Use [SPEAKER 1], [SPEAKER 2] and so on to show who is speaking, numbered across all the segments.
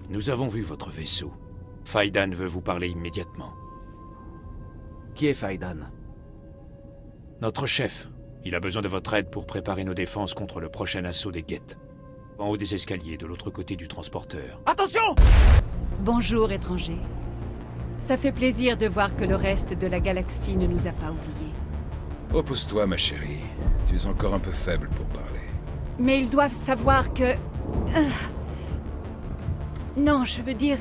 [SPEAKER 1] nous avons vu votre vaisseau. Faidan veut vous parler immédiatement.
[SPEAKER 2] Qui est Faidan?
[SPEAKER 1] Notre chef. Il a besoin de votre aide pour préparer nos défenses contre le prochain assaut des Geth. En haut des escaliers, de l'autre côté du transporteur.
[SPEAKER 2] Attention!
[SPEAKER 3] Bonjour, étranger. Ça fait plaisir de voir que le reste de la galaxie ne nous a pas oubliés.
[SPEAKER 4] Repose-toi, ma chérie. Tu es encore un peu faible pour parler.
[SPEAKER 3] Mais ils doivent savoir que... Non, je veux dire...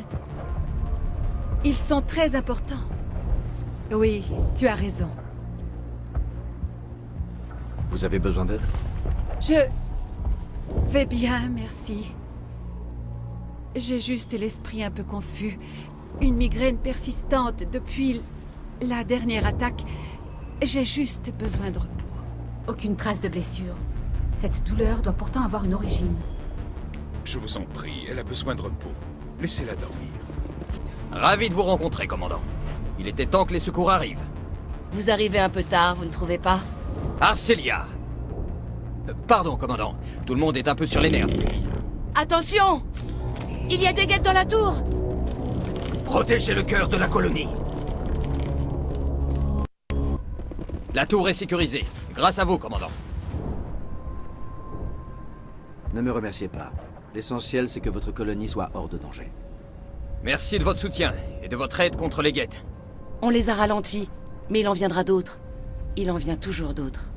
[SPEAKER 3] Ils sont très importants. Oui, tu as raison.
[SPEAKER 2] Vous avez besoin d'aide?
[SPEAKER 3] Je... vais bien, merci. J'ai juste l'esprit un peu confus. Une migraine persistante depuis la dernière attaque. J'ai juste besoin de repos.
[SPEAKER 5] Aucune trace de blessure. Cette douleur doit pourtant avoir une origine.
[SPEAKER 4] Je vous en prie, elle a besoin de repos. Laissez-la dormir.
[SPEAKER 6] Ravi de vous rencontrer, commandant. Il était temps que les secours arrivent.
[SPEAKER 7] Vous arrivez un peu tard, vous ne trouvez pas?
[SPEAKER 6] Arcelia! Pardon, commandant. Tout le monde est un peu sur les nerfs.
[SPEAKER 7] Attention! Il y a des Geth dans la tour!
[SPEAKER 2] Protégez le cœur de la colonie!
[SPEAKER 6] La tour est sécurisée. Grâce à vous, commandant.
[SPEAKER 2] Ne me remerciez pas. L'essentiel, c'est que votre colonie soit hors de danger.
[SPEAKER 6] Merci de votre soutien et de votre aide contre les Geth.
[SPEAKER 7] On les a ralentis, mais il en viendra d'autres. Il en vient toujours d'autres.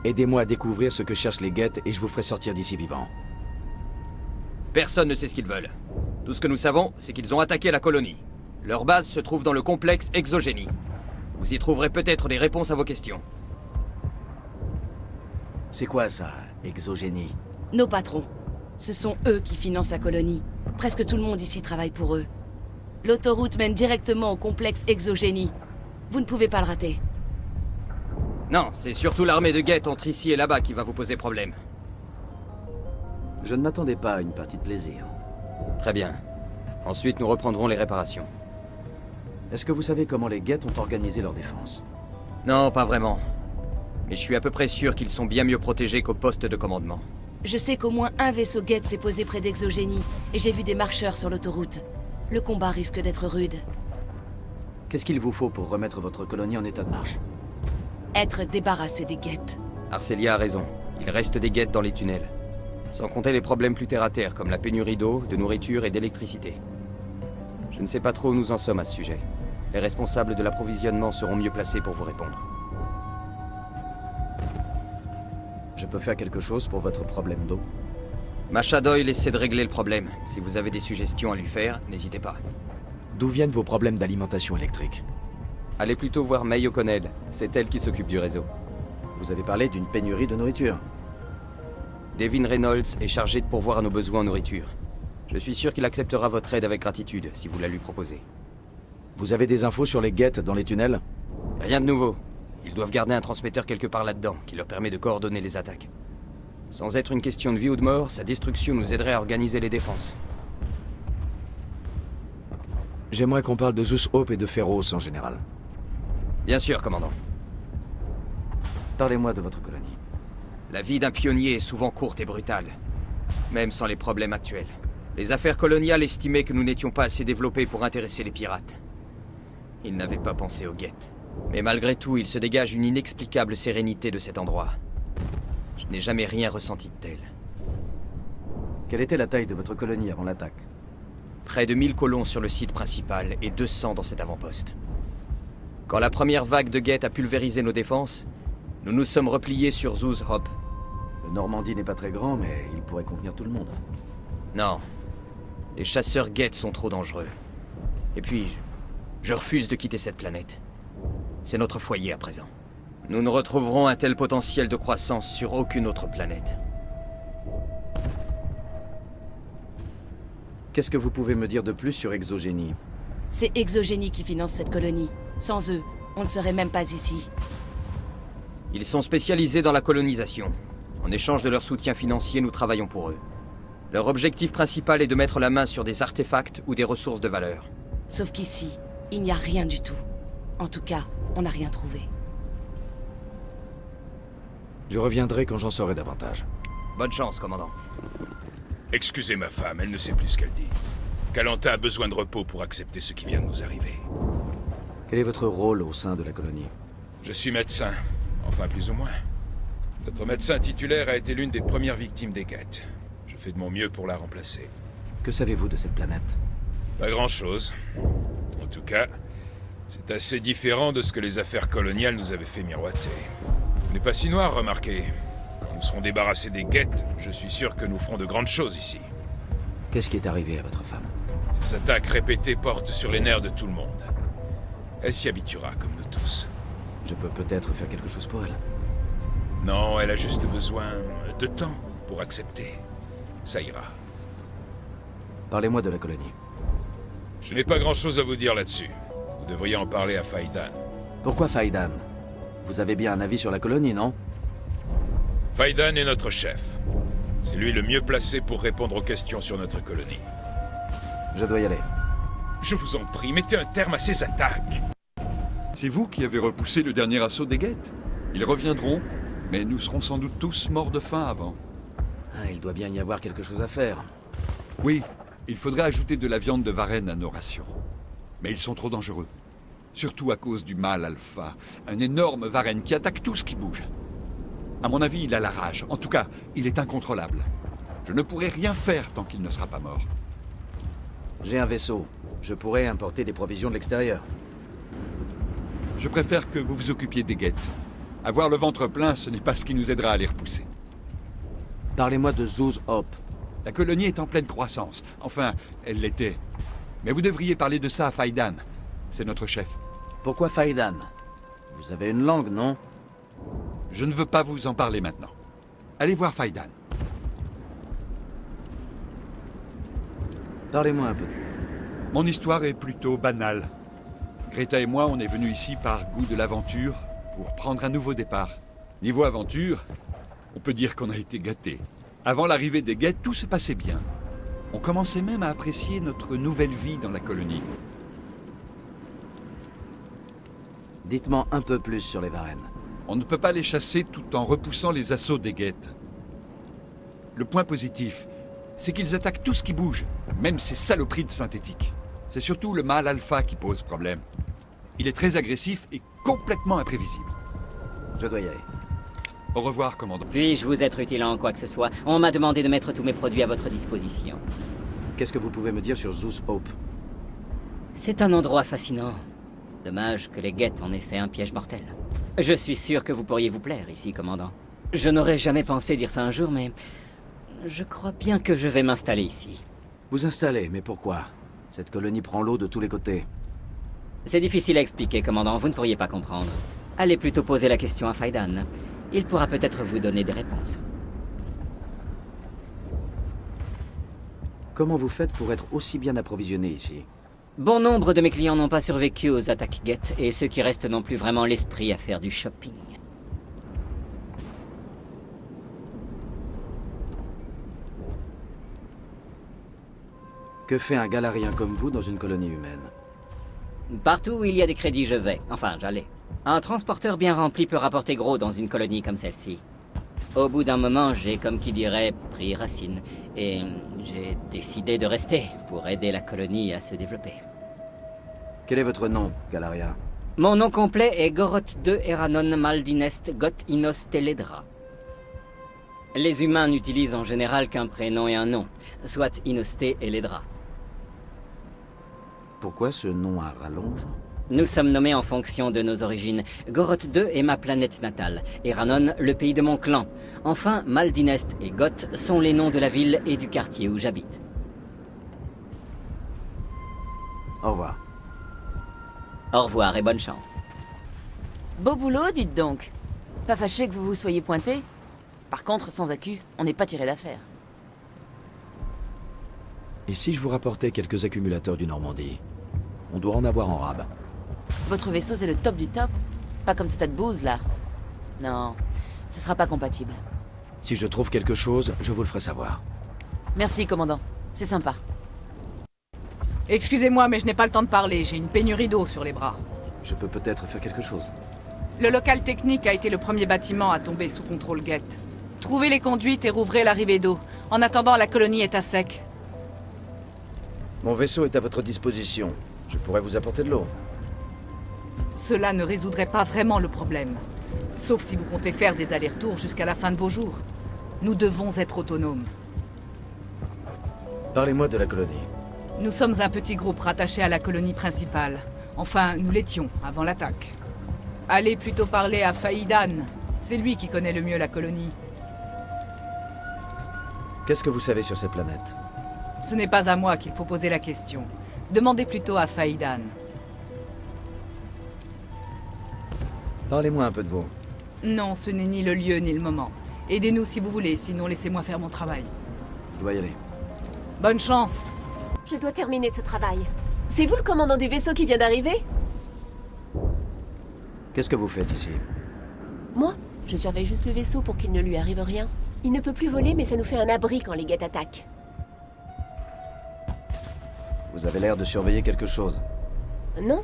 [SPEAKER 2] Aidez-moi à découvrir ce que cherchent les Geth et je vous ferai sortir d'ici vivant.
[SPEAKER 6] Personne ne sait ce qu'ils veulent. Tout ce que nous savons, c'est qu'ils ont attaqué la colonie. Leur base se trouve dans le complexe Exogénie. Vous y trouverez peut-être des réponses à vos questions.
[SPEAKER 2] C'est quoi ça, exogénie?
[SPEAKER 7] Nos patrons. Ce sont eux qui financent la colonie. Presque tout le monde ici travaille pour eux. L'autoroute mène directement au complexe Exogénie. Vous ne pouvez pas le rater.
[SPEAKER 6] Non, c'est surtout l'armée de Geth entre ici et là-bas qui va vous poser problème.
[SPEAKER 2] Je ne m'attendais pas à une partie de plaisir.
[SPEAKER 6] Très bien. Ensuite, nous reprendrons les réparations.
[SPEAKER 2] Est-ce que vous savez comment les Geth ont organisé leur défense?
[SPEAKER 6] Non, pas vraiment. Mais je suis à peu près sûr qu'ils sont bien mieux protégés qu'au poste de commandement.
[SPEAKER 7] Je sais qu'au moins un vaisseau Geth s'est posé près d'Exogénie, et j'ai vu des marcheurs sur l'autoroute. Le combat risque d'être rude.
[SPEAKER 2] Qu'est-ce qu'il vous faut pour remettre votre colonie en état de marche?
[SPEAKER 7] Être débarrassé des Geth.
[SPEAKER 6] Arcelia a raison. Il reste des Geth dans les tunnels. Sans compter les problèmes plus terre-à-terre, comme la pénurie d'eau, de nourriture et d'électricité. Je ne sais pas trop où nous en sommes à ce sujet. Les responsables de l'approvisionnement seront mieux placés pour vous répondre.
[SPEAKER 2] Je peux faire quelque chose pour votre problème d'eau?
[SPEAKER 6] Masha Doyle essaie de régler le problème. Si vous avez des suggestions à lui faire, n'hésitez pas.
[SPEAKER 2] D'où viennent vos problèmes d'alimentation électrique?
[SPEAKER 6] Allez plutôt voir May O'Connell. C'est elle qui s'occupe du réseau.
[SPEAKER 2] Vous avez parlé d'une pénurie de nourriture.
[SPEAKER 6] Devin Reynolds est chargé de pourvoir à nos besoins en nourriture. Je suis sûr qu'il acceptera votre aide avec gratitude, si vous la lui proposez.
[SPEAKER 2] Vous avez des infos sur les Geth dans les tunnels?
[SPEAKER 6] Rien de nouveau. Ils doivent garder un transmetteur quelque part là-dedans, qui leur permet de coordonner les attaques. Sans être une question de vie ou de mort, sa destruction nous aiderait à organiser les défenses.
[SPEAKER 2] J'aimerais qu'on parle de Zeus Hope et de Féroce en général.
[SPEAKER 6] Bien sûr, commandant.
[SPEAKER 2] Parlez-moi de votre colonie.
[SPEAKER 6] La vie d'un pionnier est souvent courte et brutale, même sans les problèmes actuels. Les affaires coloniales estimaient que nous n'étions pas assez développés pour intéresser les pirates. Ils n'avaient pas pensé aux Geth. Mais malgré tout, il se dégage une inexplicable sérénité de cet endroit. Je n'ai jamais rien ressenti de tel.
[SPEAKER 2] Quelle était la taille de votre colonie avant l'attaque?
[SPEAKER 6] Près de 1000 colons sur le site principal et 200 dans cet avant-poste. Quand la première vague de Geth a pulvérisé nos défenses, nous nous sommes repliés sur Zeus Hope.
[SPEAKER 2] Le Normandie n'est pas très grand, mais il pourrait contenir tout le monde.
[SPEAKER 6] Non. Les chasseurs Geth sont trop dangereux. Et puis, je refuse de quitter cette planète. C'est notre foyer à présent. Nous ne retrouverons un tel potentiel de croissance sur aucune autre planète.
[SPEAKER 2] Qu'est-ce que vous pouvez me dire de plus sur Exogénie?
[SPEAKER 7] C'est Exogénie qui finance cette colonie. Sans eux, on ne serait même pas ici.
[SPEAKER 6] Ils sont spécialisés dans la colonisation. En échange de leur soutien financier, nous travaillons pour eux. Leur objectif principal est de mettre la main sur des artefacts ou des ressources de valeur.
[SPEAKER 7] Sauf qu'ici, il n'y a rien du tout. En tout cas, on n'a rien trouvé.
[SPEAKER 2] Je reviendrai quand j'en saurai davantage.
[SPEAKER 6] Bonne chance, commandant.
[SPEAKER 4] Excusez ma femme, elle ne sait plus ce qu'elle dit. Kalanta a besoin de repos pour accepter ce qui vient de nous arriver.
[SPEAKER 2] Quel est votre rôle au sein de la colonie?
[SPEAKER 4] Je suis médecin, enfin plus ou moins. Notre médecin titulaire a été l'une des premières victimes des Geth. Je fais de mon mieux pour la remplacer.
[SPEAKER 2] Que savez-vous de cette planète?
[SPEAKER 4] Pas grand-chose. En tout cas, c'est assez différent de ce que les affaires coloniales nous avaient fait miroiter. Ce n'est pas si noir, remarquez. Quand nous serons débarrassés des Geth, je suis sûr que nous ferons de grandes choses ici.
[SPEAKER 2] Qu'est-ce qui est arrivé à votre femme?
[SPEAKER 4] Ces attaques répétées portent sur les nerfs de tout le monde. Elle s'y habituera, comme nous tous.
[SPEAKER 2] Je peux peut-être faire quelque chose pour elle.
[SPEAKER 4] Non, elle a juste besoin de temps pour accepter. Ça ira.
[SPEAKER 2] Parlez-moi de la colonie.
[SPEAKER 4] Je n'ai pas grand-chose à vous dire là-dessus. Vous devriez en parler à Faidan.
[SPEAKER 2] Pourquoi Faidan? Vous avez bien un avis sur la colonie, non?
[SPEAKER 4] Faidan est notre chef. C'est lui le mieux placé pour répondre aux questions sur notre colonie.
[SPEAKER 2] Je dois y aller.
[SPEAKER 4] Je vous en prie, mettez un terme à ces attaques.
[SPEAKER 8] C'est vous qui avez repoussé le dernier assaut des Geth. Ils reviendront, mais nous serons sans doute tous morts de faim avant.
[SPEAKER 2] Ah, il doit bien y avoir quelque chose à faire.
[SPEAKER 8] Oui, il faudrait ajouter de la viande de varenne à nos rations. Mais ils sont trop dangereux. Surtout à cause du mâle alpha, un énorme varenne qui attaque tout ce qui bouge. À mon avis, il a la rage. En tout cas, il est incontrôlable. Je ne pourrai rien faire tant qu'il ne sera pas mort.
[SPEAKER 2] J'ai un vaisseau. Je pourrais importer des provisions de l'extérieur.
[SPEAKER 8] Je préfère que vous vous occupiez des Geth. Avoir le ventre plein, ce n'est pas ce qui nous aidera à les repousser.
[SPEAKER 2] Parlez-moi de Zuz Hope.
[SPEAKER 8] La colonie est en pleine croissance. Enfin, elle l'était. Mais vous devriez parler de ça à Faidan. C'est notre chef.
[SPEAKER 2] Pourquoi Faidan? Vous avez une langue, non?
[SPEAKER 8] Je ne veux pas vous en parler maintenant. Allez voir Faidan.
[SPEAKER 2] Parlez-moi un peu de lui.
[SPEAKER 8] Mon histoire est plutôt banale. Greta et moi, on est venus ici par goût de l'aventure, pour prendre un nouveau départ. Niveau aventure, on peut dire qu'on a été gâtés. Avant l'arrivée des Geth, tout se passait bien. On commençait même à apprécier notre nouvelle vie dans la colonie.
[SPEAKER 2] Dites-moi un peu plus sur les Varenne.
[SPEAKER 8] On ne peut pas les chasser tout en repoussant les assauts des Geth. Le point positif, c'est qu'ils attaquent tout ce qui bouge, même ces saloperies de synthétiques. C'est surtout le mâle alpha qui pose problème. Il est très agressif et complètement imprévisible.
[SPEAKER 2] Je dois y aller.
[SPEAKER 8] Au revoir, commandant.
[SPEAKER 9] Puis-je vous être utile en quoi que ce soit? On m'a demandé de mettre tous mes produits à votre disposition.
[SPEAKER 2] Qu'est-ce que vous pouvez me dire sur Zuz Hope?
[SPEAKER 9] C'est un endroit fascinant. Dommage que les Geth en aient fait un piège mortel. Je suis sûr que vous pourriez vous plaire ici, commandant. Je n'aurais jamais pensé dire ça un jour, mais... je crois bien que je vais m'installer ici.
[SPEAKER 2] Vous installez, mais pourquoi? Cette colonie prend l'eau de tous les côtés.
[SPEAKER 9] C'est difficile à expliquer, commandant, vous ne pourriez pas comprendre. Allez plutôt poser la question à Faidan. Il pourra peut-être vous donner des réponses.
[SPEAKER 2] Comment vous faites pour être aussi bien approvisionné ici?
[SPEAKER 9] Bon nombre de mes clients n'ont pas survécu aux attaques Geth, et ceux qui restent n'ont plus vraiment l'esprit à faire du shopping.
[SPEAKER 2] Que fait un galarien comme vous dans une colonie humaine?
[SPEAKER 9] Partout où il y a des crédits, je vais. Enfin, j'allais. Un transporteur bien rempli peut rapporter gros dans une colonie comme celle-ci. Au bout d'un moment, j'ai, comme qui dirait, pris racine. Et j'ai décidé de rester pour aider la colonie à se développer.
[SPEAKER 2] Quel est votre nom, galarien?
[SPEAKER 9] Mon nom complet est Goroth II Eranon Maldinest Goth Inos Teledra. Les humains n'utilisent en général qu'un prénom et un nom, soit Inosté et Ledra.
[SPEAKER 2] Pourquoi ce nom à rallonge?
[SPEAKER 9] Nous sommes nommés en fonction de nos origines. Goroth II est ma planète natale, Eranon, le pays de mon clan. Enfin, Maldinest et Goth sont les noms de la ville et du quartier où j'habite.
[SPEAKER 2] Au revoir.
[SPEAKER 9] Au revoir et bonne chance.
[SPEAKER 10] Beau boulot, dites donc. Pas fâché que vous vous soyez pointé? Par contre, sans accu, on n'est pas tiré d'affaire.
[SPEAKER 2] Et si je vous rapportais quelques accumulateurs du Normandie? On doit en avoir en rab.
[SPEAKER 10] Votre vaisseau, c'est le top du top? Pas comme ce tas de bouse, là. Non, ce sera pas compatible.
[SPEAKER 2] Si je trouve quelque chose, je vous le ferai savoir.
[SPEAKER 10] Merci, commandant. C'est sympa.
[SPEAKER 11] Excusez-moi, mais je n'ai pas le temps de parler. J'ai une pénurie d'eau sur les bras.
[SPEAKER 2] Je peux peut-être faire quelque chose.
[SPEAKER 11] Le local technique a été le premier bâtiment à tomber sous contrôle Geth. Trouvez les conduites et rouvrez l'arrivée d'eau. En attendant, la colonie est à sec.
[SPEAKER 2] Mon vaisseau est à votre disposition. Je pourrais vous apporter de l'eau.
[SPEAKER 11] Cela ne résoudrait pas vraiment le problème. Sauf si vous comptez faire des allers-retours jusqu'à la fin de vos jours. Nous devons être autonomes.
[SPEAKER 2] Parlez-moi de la colonie.
[SPEAKER 11] Nous sommes un petit groupe rattaché à la colonie principale. Enfin, nous l'étions, avant l'attaque. Allez plutôt parler à Faïdan. C'est lui qui connaît le mieux la colonie.
[SPEAKER 2] Qu'est-ce que vous savez sur cette planète?
[SPEAKER 11] Ce n'est pas à moi qu'il faut poser la question. Demandez plutôt à Faïdan.
[SPEAKER 2] Parlez-moi un peu de vous.
[SPEAKER 11] Non, ce n'est ni le lieu ni le moment. Aidez-nous si vous voulez, sinon laissez-moi faire mon travail.
[SPEAKER 2] Je dois y aller.
[SPEAKER 11] Bonne chance!
[SPEAKER 12] Je dois terminer ce travail. C'est vous le commandant du vaisseau qui vient d'arriver?
[SPEAKER 2] Qu'est-ce que vous faites ici?
[SPEAKER 12] Moi, je surveille juste le vaisseau pour qu'il ne lui arrive rien. Il ne peut plus voler, mais ça nous fait un abri quand les guettes attaquent.
[SPEAKER 2] Vous avez l'air de surveiller quelque chose.
[SPEAKER 12] Non?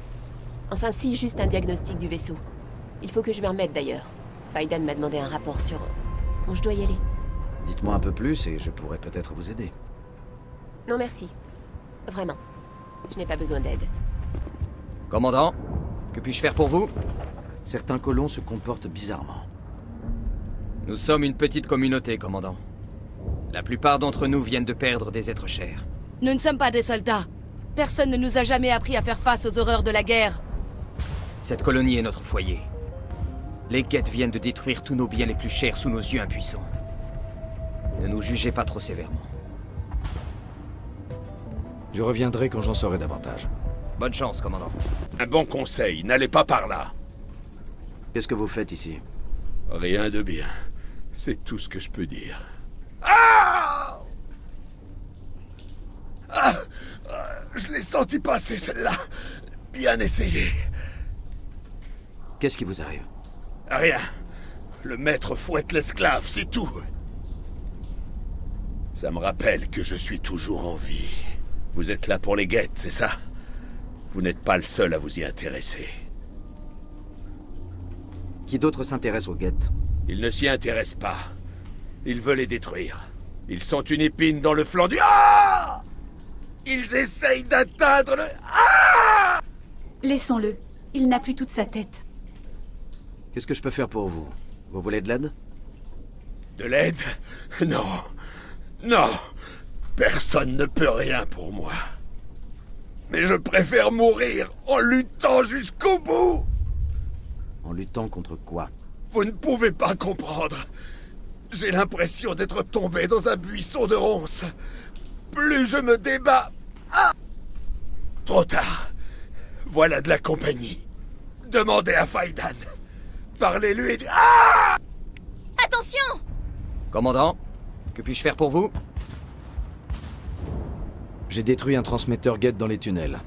[SPEAKER 12] Enfin si, juste un diagnostic du vaisseau. Il faut que je m'y remette d'ailleurs. Faïdan m'a demandé un rapport sur... Bon, je dois y aller.
[SPEAKER 2] Dites-moi un peu plus et je pourrais peut-être vous aider.
[SPEAKER 12] Non merci. Vraiment. Je n'ai pas besoin d'aide.
[SPEAKER 6] Commandant, que puis-je faire pour vous?
[SPEAKER 2] Certains colons se comportent bizarrement.
[SPEAKER 6] Nous sommes une petite communauté, commandant. La plupart d'entre nous viennent de perdre des êtres chers.
[SPEAKER 7] Nous ne sommes pas des soldats. Personne ne nous a jamais appris à faire face aux horreurs de la guerre.
[SPEAKER 6] Cette colonie est notre foyer. Les guettes viennent de détruire tous nos biens les plus chers sous nos yeux impuissants. Ne nous jugez pas trop sévèrement.
[SPEAKER 2] Je reviendrai quand j'en saurai davantage.
[SPEAKER 6] Bonne chance, commandant.
[SPEAKER 13] Un bon conseil, n'allez pas par là.
[SPEAKER 2] Qu'est-ce que vous faites ici?
[SPEAKER 13] Rien de bien. C'est tout ce que je peux dire. Je l'ai senti passer, celle-là. Bien essayé.
[SPEAKER 2] Qu'est-ce qui vous arrive?
[SPEAKER 13] Rien. Le maître fouette l'esclave, c'est tout. Ça me rappelle que je suis toujours en vie. Vous êtes là pour les guettes, c'est ça? Vous n'êtes pas le seul à vous y intéresser.
[SPEAKER 2] Qui d'autre s'intéresse aux guettes?
[SPEAKER 13] Ils ne s'y intéressent pas. Ils veulent les détruire. Ils sont une épine dans le flanc du... Ah! Ils essayent d'atteindre le... Ah!
[SPEAKER 5] Laissons-le. Il n'a plus toute sa tête.
[SPEAKER 2] Qu'est-ce que je peux faire pour vous? Vous voulez de l'aide?
[SPEAKER 13] De l'aide? Non. Non. Personne ne peut rien pour moi. Mais je préfère mourir en luttant jusqu'au bout.
[SPEAKER 2] En luttant contre quoi?
[SPEAKER 13] Vous ne pouvez pas comprendre. J'ai l'impression d'être tombé dans un buisson de ronces. Plus je me débat... Ah! Trop tard. Voilà de la compagnie. Demandez à Faïdan. Parlez-lui et... Ah!
[SPEAKER 12] Attention!
[SPEAKER 6] Commandant, que puis-je faire pour vous?
[SPEAKER 2] J'ai détruit un transmetteur guette dans les tunnels.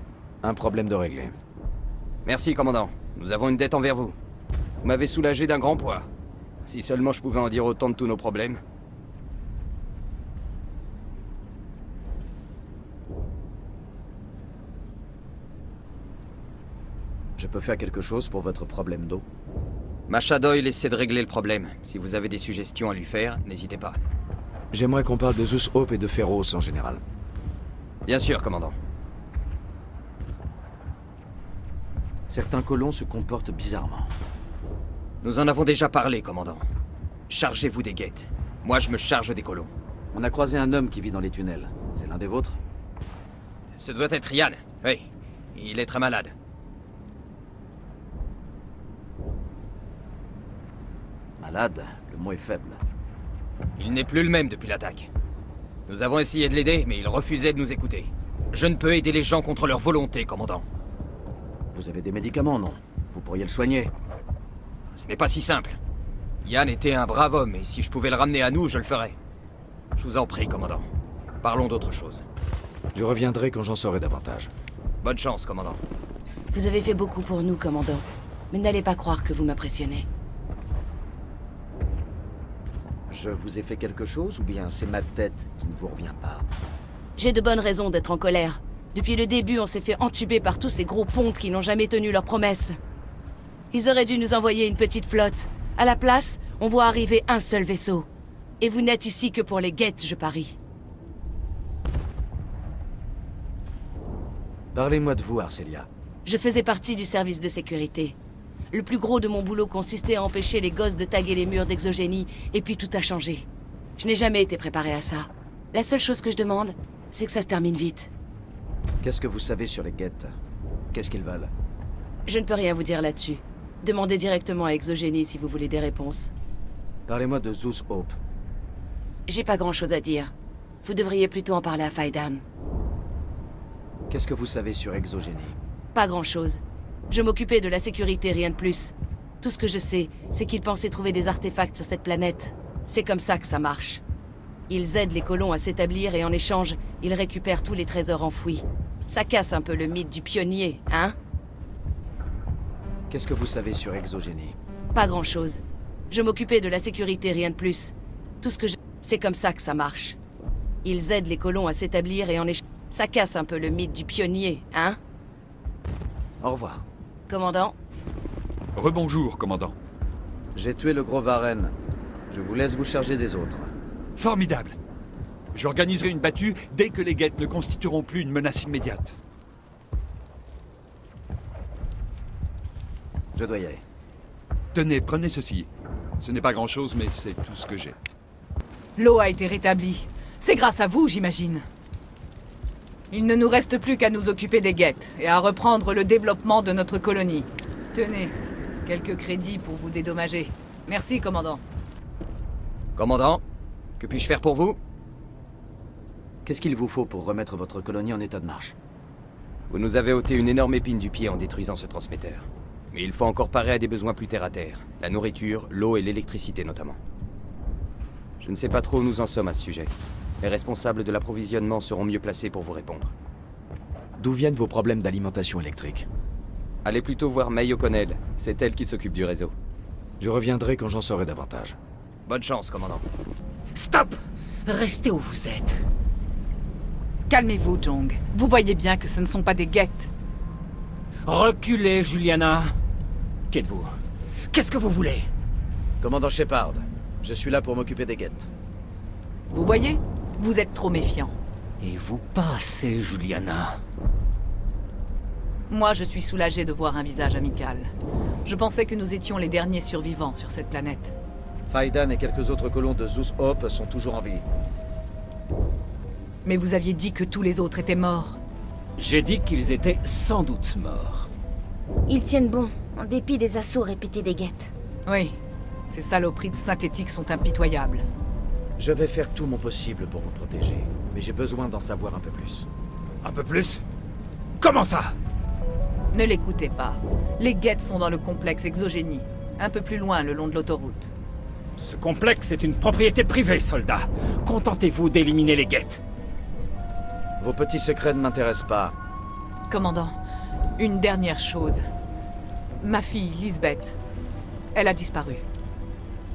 [SPEAKER 2] Un problème de régler.
[SPEAKER 6] Merci, commandant. Nous avons une dette envers vous. Vous m'avez soulagé d'un grand poids. Si seulement je pouvais en dire autant de tous nos problèmes.
[SPEAKER 2] Je peux faire quelque chose pour votre problème d'eau?
[SPEAKER 6] Macha Doyle essaie de régler le problème. Si vous avez des suggestions à lui faire, n'hésitez pas.
[SPEAKER 2] J'aimerais qu'on parle de Zeus Hope et de Féroce en général.
[SPEAKER 6] Bien sûr, commandant.
[SPEAKER 2] Certains colons se comportent bizarrement.
[SPEAKER 6] Nous en avons déjà parlé, commandant. Chargez-vous des guettes. Moi, je me charge des colons.
[SPEAKER 2] On a croisé un homme qui vit dans les tunnels. C'est l'un des vôtres?
[SPEAKER 6] Ce doit être Yann. Oui, il est très malade.
[SPEAKER 2] Malade, le mot est faible.
[SPEAKER 6] Il n'est plus le même depuis l'attaque. Nous avons essayé de l'aider, mais il refusait de nous écouter. Je ne peux aider les gens contre leur volonté, commandant.
[SPEAKER 2] Vous avez des médicaments, non? Vous pourriez le soigner.
[SPEAKER 6] Ce n'est pas si simple. Yann était un brave homme, et si je pouvais le ramener à nous, je le ferais. Je vous en prie, commandant. Parlons d'autre chose.
[SPEAKER 2] Je reviendrai quand j'en saurai davantage.
[SPEAKER 6] Bonne chance, commandant.
[SPEAKER 7] Vous avez fait beaucoup pour nous, commandant. Mais n'allez pas croire que vous m'impressionnez.
[SPEAKER 2] Je vous ai fait quelque chose ou bien c'est ma tête qui ne vous revient pas?
[SPEAKER 7] J'ai de bonnes raisons d'être en colère. Depuis le début, on s'est fait entuber par tous ces gros pontes qui n'ont jamais tenu leurs promesses. Ils auraient dû nous envoyer une petite flotte. À la place, on voit arriver un seul vaisseau. Et vous n'êtes ici que pour les guettes, je parie.
[SPEAKER 2] Parlez-moi de vous, Arcelia.
[SPEAKER 7] Je faisais partie du service de sécurité. Le plus gros de mon boulot consistait à empêcher les gosses de taguer les murs d'Exogénie, et puis tout a changé. Je n'ai jamais été préparé à ça. La seule chose que je demande, c'est que ça se termine vite.
[SPEAKER 2] Qu'est-ce que vous savez sur les Geth? Qu'est-ce qu'ils veulent?
[SPEAKER 7] Je ne peux rien vous dire là-dessus. Demandez directement à Exogénie si vous voulez des réponses.
[SPEAKER 2] Parlez-moi de Zeus Hope.
[SPEAKER 7] J'ai pas grand-chose à dire. Vous devriez plutôt en parler à Faidan.
[SPEAKER 2] Qu'est-ce que vous savez sur Exogénie?
[SPEAKER 7] Pas grand-chose. Je m'occupais de la sécurité, rien de plus. Tout ce que je sais, c'est qu'ils pensaient trouver des artefacts sur cette planète. C'est comme ça que ça marche. Ils aident les colons à s'établir et en échange, ils récupèrent tous les trésors enfouis. Ça casse un peu le mythe du pionnier, hein?
[SPEAKER 2] Qu'est-ce que vous savez sur Exogénie?
[SPEAKER 7] Pas grand-chose. Je m'occupais de la sécurité, rien de plus. Tout ce que je... C'est comme ça que ça marche. Ils aident les colons à s'établir et en échange... Ça casse un peu le mythe du pionnier, hein?
[SPEAKER 2] Au revoir.
[SPEAKER 7] Commandant?
[SPEAKER 8] Rebonjour, commandant.
[SPEAKER 2] J'ai tué le gros Varenne. Je vous laisse vous charger des autres.
[SPEAKER 8] Formidable. J'organiserai une battue dès que les Geth ne constitueront plus une menace immédiate.
[SPEAKER 2] Je dois y aller.
[SPEAKER 8] Tenez, prenez ceci. Ce n'est pas grand-chose, mais c'est tout ce que j'ai.
[SPEAKER 11] L'eau a été rétablie. C'est grâce à vous, j'imagine. Il ne nous reste plus qu'à nous occuper des Geth et à reprendre le développement de notre colonie. Tenez, quelques crédits pour vous dédommager. Merci, commandant.
[SPEAKER 6] Commandant, que puis-je faire pour vous?
[SPEAKER 2] Qu'est-ce qu'il vous faut pour remettre votre colonie en état de marche?
[SPEAKER 6] Vous nous avez ôté une énorme épine du pied en détruisant ce transmetteur. Mais il faut encore parer à des besoins plus terre-à-terre. La nourriture, l'eau et l'électricité notamment. Je ne sais pas trop où nous en sommes à ce sujet. Les responsables de l'approvisionnement seront mieux placés pour vous répondre.
[SPEAKER 2] D'où viennent vos problèmes d'alimentation électrique?
[SPEAKER 6] Allez plutôt voir May O'Connell. C'est elle qui s'occupe du réseau.
[SPEAKER 2] Je reviendrai quand j'en saurai davantage.
[SPEAKER 6] Bonne chance, commandant.
[SPEAKER 9] Stop! Restez où vous êtes.
[SPEAKER 11] Calmez-vous, Jong. Vous voyez bien que ce ne sont pas des Geth.
[SPEAKER 9] Reculez, Juliana. Qui êtes-vous? Qu'est-ce que vous voulez?
[SPEAKER 2] Commandant Shepard, je suis là pour m'occuper des Geth.
[SPEAKER 11] Vous voyez? Vous êtes trop méfiant.
[SPEAKER 9] Et vous pas assez, Juliana.
[SPEAKER 11] Moi, je suis soulagé de voir un visage amical. Je pensais que nous étions les derniers survivants sur cette planète.
[SPEAKER 2] Faidan et quelques autres colons de Zeus Hope sont toujours en vie.
[SPEAKER 11] Mais vous aviez dit que tous les autres étaient morts.
[SPEAKER 9] J'ai dit qu'ils étaient sans doute morts.
[SPEAKER 14] Ils tiennent bon, en dépit des assauts répétés des Geth.
[SPEAKER 11] Oui, ces saloperies de synthétiques sont impitoyables.
[SPEAKER 2] Je vais faire tout mon possible pour vous protéger, mais j'ai besoin d'en savoir un peu plus.
[SPEAKER 9] Un peu plus? Comment ça?
[SPEAKER 11] Ne l'écoutez pas. Les Geth sont dans le complexe Exogénie, un peu plus loin le long de l'autoroute.
[SPEAKER 9] Ce complexe est une propriété privée, soldat. Contentez-vous d'éliminer les Geth.
[SPEAKER 2] Vos petits secrets ne m'intéressent pas.
[SPEAKER 11] Commandant, une dernière chose. Ma fille, Lisbeth, elle a disparu.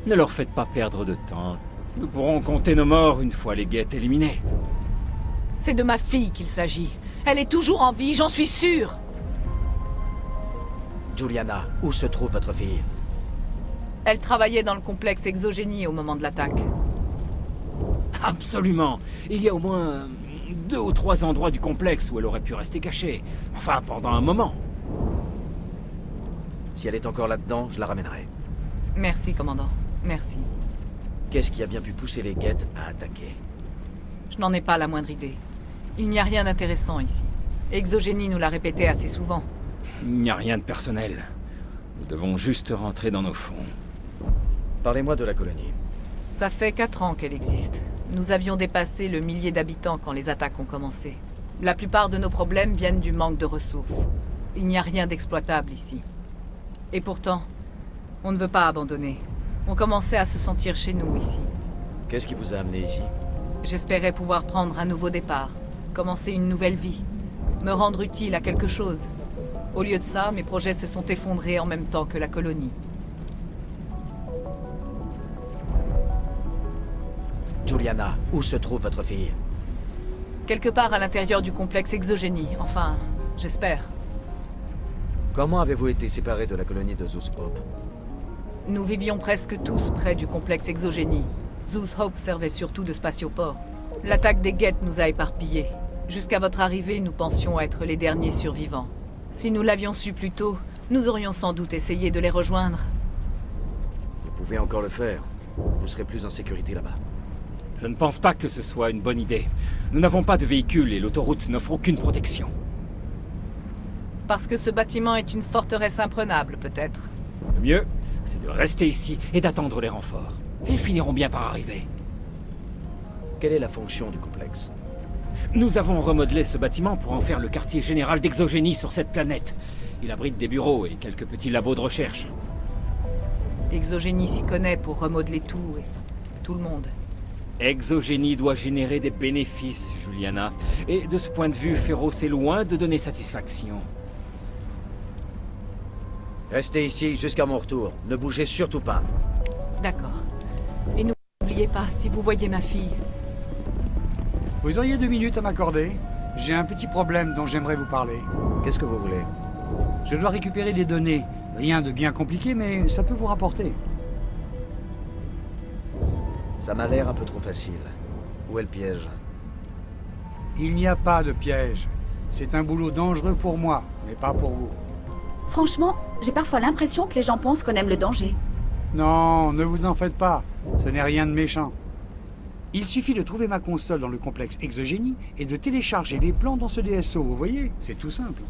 [SPEAKER 9] Ne leur faites pas perdre de temps. Nous pourrons compter nos morts une fois les Geth éliminés.
[SPEAKER 11] C'est de ma fille qu'il s'agit. Elle est toujours en vie, j'en suis sûr.
[SPEAKER 2] Juliana, où se trouve votre fille?
[SPEAKER 11] Elle travaillait dans le complexe Exogénie au moment de l'attaque.
[SPEAKER 9] Absolument. Il y a au moins 2 ou 3 endroits du complexe où elle aurait pu rester cachée. Enfin, pendant un moment.
[SPEAKER 2] Si elle est encore là-dedans, je la ramènerai.
[SPEAKER 11] Merci, commandant. Merci.
[SPEAKER 2] Qu'est-ce qui a bien pu pousser les Geth à attaquer?
[SPEAKER 11] Je n'en ai pas la moindre idée. Il n'y a rien d'intéressant ici. Exogénie nous l'a répété assez souvent.
[SPEAKER 9] Il n'y a rien de personnel. Nous devons juste rentrer dans nos fonds.
[SPEAKER 2] Parlez-moi de la colonie.
[SPEAKER 11] Ça fait 4 ans qu'elle existe. Nous avions dépassé le millier d'habitants quand les attaques ont commencé. La plupart de nos problèmes viennent du manque de ressources. Il n'y a rien d'exploitable ici. Et pourtant, on ne veut pas abandonner. On commençait à se sentir chez nous ici.
[SPEAKER 2] Qu'est-ce qui vous a amené ici?
[SPEAKER 11] J'espérais pouvoir prendre un nouveau départ, commencer une nouvelle vie, me rendre utile à quelque chose. Au lieu de ça, mes projets se sont effondrés en même temps que la colonie.
[SPEAKER 2] Juliana, où se trouve votre fille?
[SPEAKER 11] Quelque part à l'intérieur du complexe Exogénie, enfin, j'espère.
[SPEAKER 2] Comment avez-vous été séparés de la colonie de Zeus Hope?
[SPEAKER 11] Nous vivions presque tous près du complexe Exogénie. Zeus Hope servait surtout de spatioport. L'attaque des Geth nous a éparpillés. Jusqu'à votre arrivée, nous pensions être les derniers survivants. Si nous l'avions su plus tôt, nous aurions sans doute essayé de les rejoindre.
[SPEAKER 2] Vous pouvez encore le faire. Vous serez plus en sécurité là-bas.
[SPEAKER 15] Je ne pense pas que ce soit une bonne idée. Nous n'avons pas de véhicule et l'autoroute n'offre aucune protection.
[SPEAKER 11] Parce que ce bâtiment est une forteresse imprenable, peut-être.
[SPEAKER 15] Le mieux, c'est de rester ici et d'attendre les renforts. Ils finiront bien par arriver.
[SPEAKER 2] Quelle est la fonction du complexe?
[SPEAKER 15] Nous avons remodelé ce bâtiment pour en faire le quartier général d'Exogénie sur cette planète. Il abrite des bureaux et quelques petits labos de recherche.
[SPEAKER 11] Exogénie s'y connaît pour remodeler tout et tout le monde.
[SPEAKER 15] Exogénie doit générer des bénéfices, Juliana. Et de ce point de vue, Féroce est loin de donner satisfaction.
[SPEAKER 2] Restez ici jusqu'à mon retour. Ne bougez surtout pas.
[SPEAKER 11] D'accord. Et n'oubliez pas, si vous voyez ma fille...
[SPEAKER 16] Vous auriez 2 minutes à m'accorder? J'ai un petit problème dont j'aimerais vous parler.
[SPEAKER 2] Qu'est-ce que vous voulez?
[SPEAKER 16] Je dois récupérer des données. Rien de bien compliqué, mais ça peut vous rapporter.
[SPEAKER 2] Ça m'a l'air un peu trop facile. Où est le piège?
[SPEAKER 16] Il n'y a pas de piège. C'est un boulot dangereux pour moi, mais pas pour vous.
[SPEAKER 5] Franchement, j'ai parfois l'impression que les gens pensent qu'on aime le danger.
[SPEAKER 16] Non, ne vous en faites pas. Ce n'est rien de méchant. Il suffit de trouver ma console dans le complexe Exogénie et de télécharger les plans dans ce DSO, vous voyez? C'est tout simple.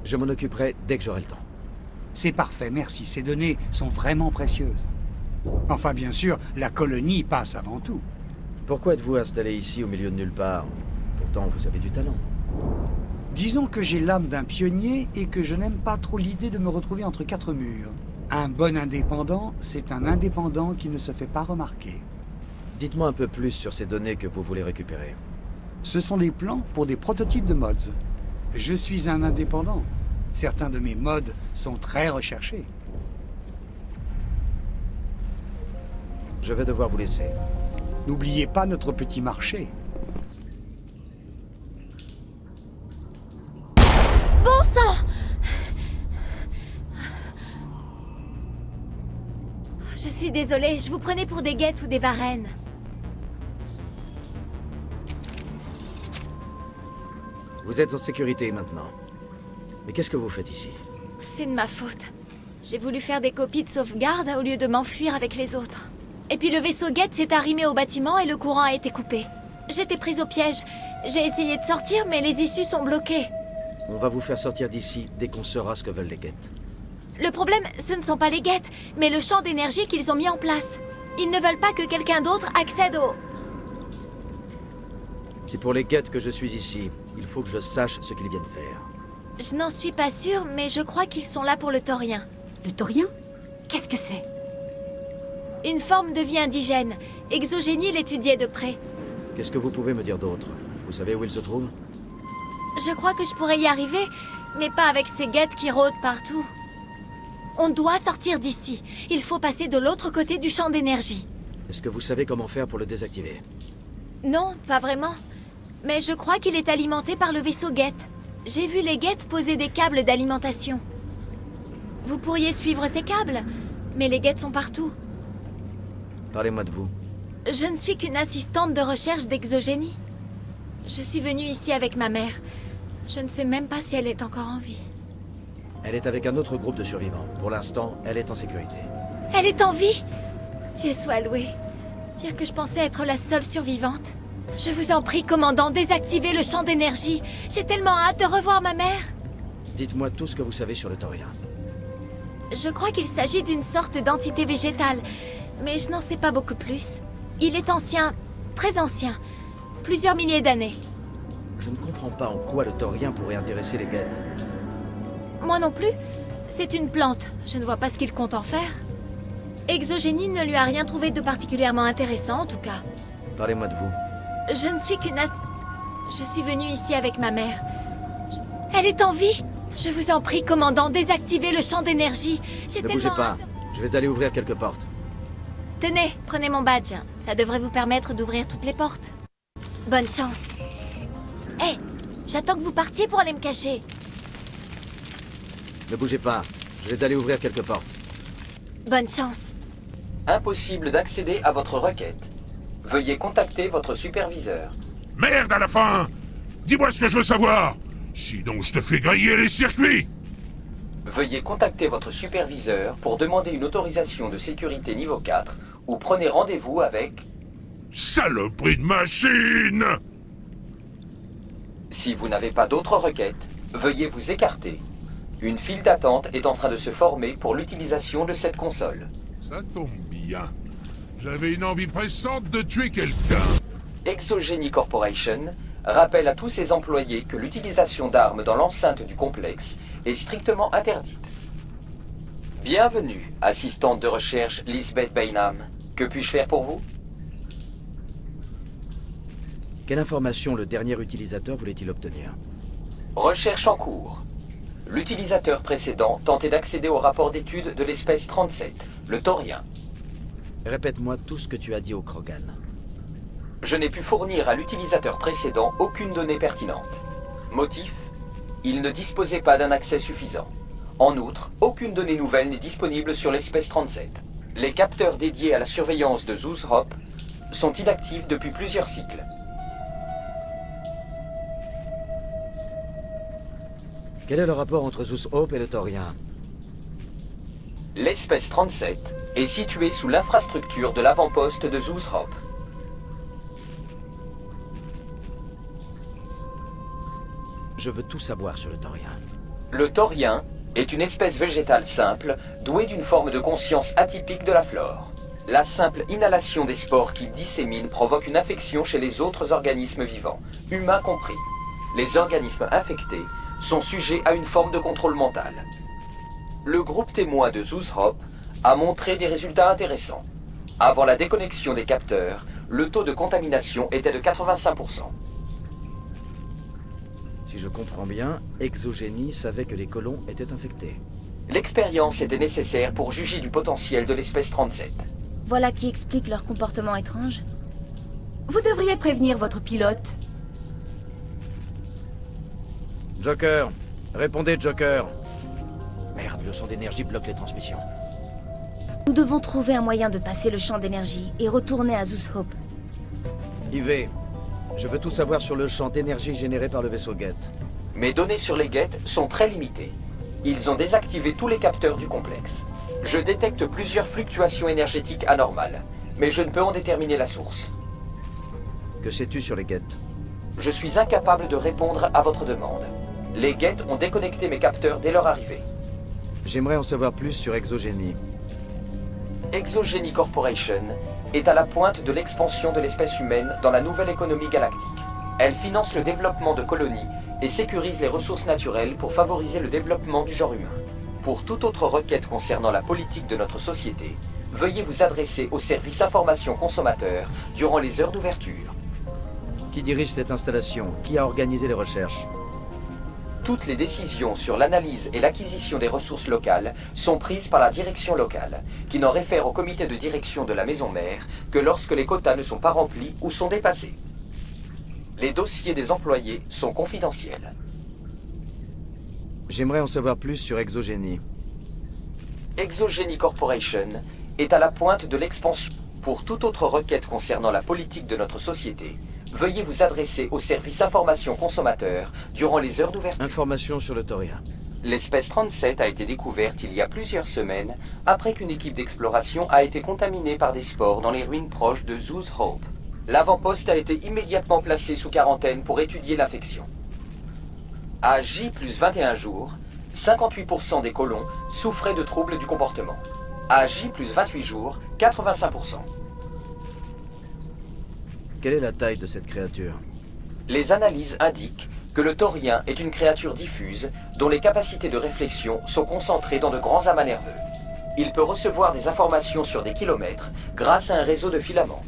[SPEAKER 2] Je m'en occuperai dès que j'aurai le temps.
[SPEAKER 16] C'est parfait, merci. Ces données sont vraiment précieuses. Enfin, bien sûr, la colonie passe avant tout.
[SPEAKER 2] Pourquoi êtes-vous installé ici au milieu de nulle part? Pourtant, vous avez du talent.
[SPEAKER 16] Disons que j'ai l'âme d'un pionnier et que je n'aime pas trop l'idée de me retrouver entre 4 murs. Un bon indépendant, c'est un indépendant qui ne se fait pas remarquer.
[SPEAKER 2] Dites-moi un peu plus sur ces données que vous voulez récupérer.
[SPEAKER 16] Ce sont des plans pour des prototypes de mods. Je suis un indépendant. Certains de mes mods sont très recherchés.
[SPEAKER 2] Je vais devoir vous laisser.
[SPEAKER 16] N'oubliez pas notre petit marché.
[SPEAKER 14] Bon sang! Je suis désolée, je vous prenais pour des Geth ou des Varenne.
[SPEAKER 2] Vous êtes en sécurité maintenant. Mais qu'est-ce que vous faites ici?
[SPEAKER 14] C'est de ma faute. J'ai voulu faire des copies de sauvegarde au lieu de m'enfuir avec les autres. Et puis le vaisseau Geth s'est arrimé au bâtiment et le courant a été coupé. J'étais prise au piège. J'ai essayé de sortir, mais les issues sont bloquées.
[SPEAKER 2] On va vous faire sortir d'ici dès qu'on saura ce que veulent les Geth.
[SPEAKER 14] Le problème, ce ne sont pas les Geth, mais le champ d'énergie qu'ils ont mis en place. Ils ne veulent pas que quelqu'un d'autre accède au...
[SPEAKER 2] C'est pour les Geth que je suis ici. Il faut que je sache ce qu'ils viennent faire.
[SPEAKER 14] Je n'en suis pas sûre, mais je crois qu'ils sont là pour le taurien.
[SPEAKER 5] Le taurien? Qu'est-ce que c'est?
[SPEAKER 14] Une forme de vie indigène. Exogénie l'étudiait de près.
[SPEAKER 2] Qu'est-ce que vous pouvez me dire d'autre? Vous savez où il se trouve?
[SPEAKER 14] Je crois que je pourrais y arriver, mais pas avec ces Geth qui rôdent partout. On doit sortir d'ici. Il faut passer de l'autre côté du champ d'énergie.
[SPEAKER 2] Est-ce que vous savez comment faire pour le désactiver?
[SPEAKER 14] Non, pas vraiment. Mais je crois qu'il est alimenté par le vaisseau Geth. J'ai vu les Geth poser des câbles d'alimentation. Vous pourriez suivre ces câbles, mais les Geth sont partout.
[SPEAKER 2] Parlez-moi de vous.
[SPEAKER 14] Je ne suis qu'une assistante de recherche d'Exogénie. Je suis venue ici avec ma mère. Je ne sais même pas si elle est encore en vie.
[SPEAKER 2] Elle est avec un autre groupe de survivants. Pour l'instant, elle est en sécurité.
[SPEAKER 14] Elle est en vie? Dieu soit loué. Dire que je pensais être la seule survivante. Je vous en prie, commandant, désactivez le champ d'énergie. J'ai tellement hâte de revoir ma mère.
[SPEAKER 2] Dites-moi tout ce que vous savez sur le taurien.
[SPEAKER 14] Je crois qu'il s'agit d'une sorte d'entité végétale, mais je n'en sais pas beaucoup plus. Il est ancien, très ancien, plusieurs milliers d'années.
[SPEAKER 2] Je ne comprends pas en quoi le taurien pourrait intéresser les Geth.
[SPEAKER 14] Moi non plus. C'est une plante, je ne vois pas ce qu'il compte en faire. Exogénie ne lui a rien trouvé de particulièrement intéressant, en tout cas.
[SPEAKER 2] Parlez-moi de vous.
[SPEAKER 14] Je ne suis qu'une Je suis venue ici avec ma mère. Elle est en vie. Je vous en prie, commandant, désactivez le champ d'énergie. J'ai
[SPEAKER 2] Ne
[SPEAKER 14] tellement
[SPEAKER 2] bougez pas.
[SPEAKER 14] hâte de-
[SPEAKER 2] Je vais aller ouvrir quelques portes.
[SPEAKER 14] Tenez, prenez mon badge. Ça devrait vous permettre d'ouvrir toutes les portes. Bonne chance. Hé, j'attends que vous partiez pour aller me cacher.
[SPEAKER 2] Ne bougez pas. Je vais aller ouvrir quelques portes.
[SPEAKER 14] Bonne chance.
[SPEAKER 17] Impossible d'accéder à votre requête. Veuillez contacter votre superviseur.
[SPEAKER 18] Merde à la fin! Dis-moi ce que je veux savoir! Sinon je te fais griller les circuits!
[SPEAKER 17] Veuillez contacter votre superviseur pour demander une autorisation de sécurité niveau 4 ou prenez rendez-vous avec...
[SPEAKER 18] Saloperie de machine!
[SPEAKER 17] Si vous n'avez pas d'autres requêtes, veuillez vous écarter. Une file d'attente est en train de se former pour l'utilisation de cette console.
[SPEAKER 18] Ça tombe bien. J'avais une envie pressante de tuer quelqu'un.
[SPEAKER 17] Exogeny Corporation rappelle à tous ses employés que l'utilisation d'armes dans l'enceinte du complexe est strictement interdite. Bienvenue, assistante de recherche Lisbeth Bainham. Que puis-je faire pour vous?
[SPEAKER 2] Quelle information le dernier utilisateur voulait-il obtenir?
[SPEAKER 17] Recherche en cours. L'utilisateur précédent tentait d'accéder au rapport d'étude de l'espèce 37, le taurien.
[SPEAKER 2] Répète-moi tout ce que tu as dit au Krogan.
[SPEAKER 17] Je n'ai pu fournir à l'utilisateur précédent aucune donnée pertinente. Motif? Il ne disposait pas d'un accès suffisant. En outre, aucune donnée nouvelle n'est disponible sur l'espèce 37. Les capteurs dédiés à la surveillance de Zeus Hope sont inactifs depuis plusieurs cycles.
[SPEAKER 2] Quel est le rapport entre Zeus Hope et le Taurien?
[SPEAKER 17] L'espèce 37 est située sous l'infrastructure de l'avant-poste de Zeus Hope.
[SPEAKER 2] Je veux tout savoir sur le Taurien.
[SPEAKER 17] Le taurien est une espèce végétale simple, douée d'une forme de conscience atypique de la flore. La simple inhalation des spores qu'il dissémine provoque une infection chez les autres organismes vivants, humains compris. Les organismes infectés sont sujets à une forme de contrôle mental. Le groupe témoin de Zeus Hope a montré des résultats intéressants. Avant la déconnexion des capteurs, le taux de contamination était de 85%.
[SPEAKER 2] Si je comprends bien, Exogeny savait que les colons étaient infectés.
[SPEAKER 17] L'expérience était nécessaire pour juger du potentiel de l'espèce 37.
[SPEAKER 14] Voilà qui explique leur comportement étrange.
[SPEAKER 5] Vous devriez prévenir votre pilote.
[SPEAKER 2] Joker, répondez Joker. Merde, le champ d'énergie bloque les transmissions.
[SPEAKER 14] Nous devons trouver un moyen de passer le champ d'énergie et retourner à Zeus Hope.
[SPEAKER 2] IV, je veux tout savoir sur le champ d'énergie généré par le vaisseau Geth.
[SPEAKER 17] Mes données sur les Geth sont très limitées. Ils ont désactivé tous les capteurs du complexe. Je détecte plusieurs fluctuations énergétiques anormales, mais je ne peux en déterminer la source.
[SPEAKER 2] Que sais-tu sur les Geth?
[SPEAKER 17] Je suis incapable de répondre à votre demande. Les Geth ont déconnecté mes capteurs dès leur arrivée.
[SPEAKER 2] J'aimerais en savoir plus sur Exogeny.
[SPEAKER 17] Exogeny Corporation est à la pointe de l'expansion de l'espèce humaine dans la nouvelle économie galactique. Elle finance le développement de colonies et sécurise les ressources naturelles pour favoriser le développement du genre humain. Pour toute autre requête concernant la politique de notre société, veuillez vous adresser au service information consommateur durant les heures d'ouverture.
[SPEAKER 2] Qui dirige cette installation? Qui a organisé les recherches?
[SPEAKER 17] Toutes les décisions sur l'analyse et l'acquisition des ressources locales sont prises par la direction locale, qui n'en réfère au comité de direction de la maison mère que lorsque les quotas ne sont pas remplis ou sont dépassés. Les dossiers des employés sont confidentiels.
[SPEAKER 2] J'aimerais en savoir plus sur Exogeny.
[SPEAKER 17] Exogeny Corporation est à la pointe de l'expansion. Pour toute autre requête concernant la politique de notre société, veuillez vous adresser au service information consommateur durant les heures d'ouverture.
[SPEAKER 2] Information sur le Taurien.
[SPEAKER 17] L'espèce 37 a été découverte il y a plusieurs semaines après qu'une équipe d'exploration a été contaminée par des spores dans les ruines proches de Zeus Hope. L'avant-poste a été immédiatement placé sous quarantaine pour étudier l'infection. À J plus 21 jours, 58% des colons souffraient de troubles du comportement. À J plus 28 jours, 85%.
[SPEAKER 2] Quelle est la taille de cette créature?
[SPEAKER 17] Les analyses indiquent que le taurien est une créature diffuse dont les capacités de réflexion sont concentrées dans de grands amas nerveux. Il peut recevoir des informations sur des kilomètres grâce à un réseau de filaments.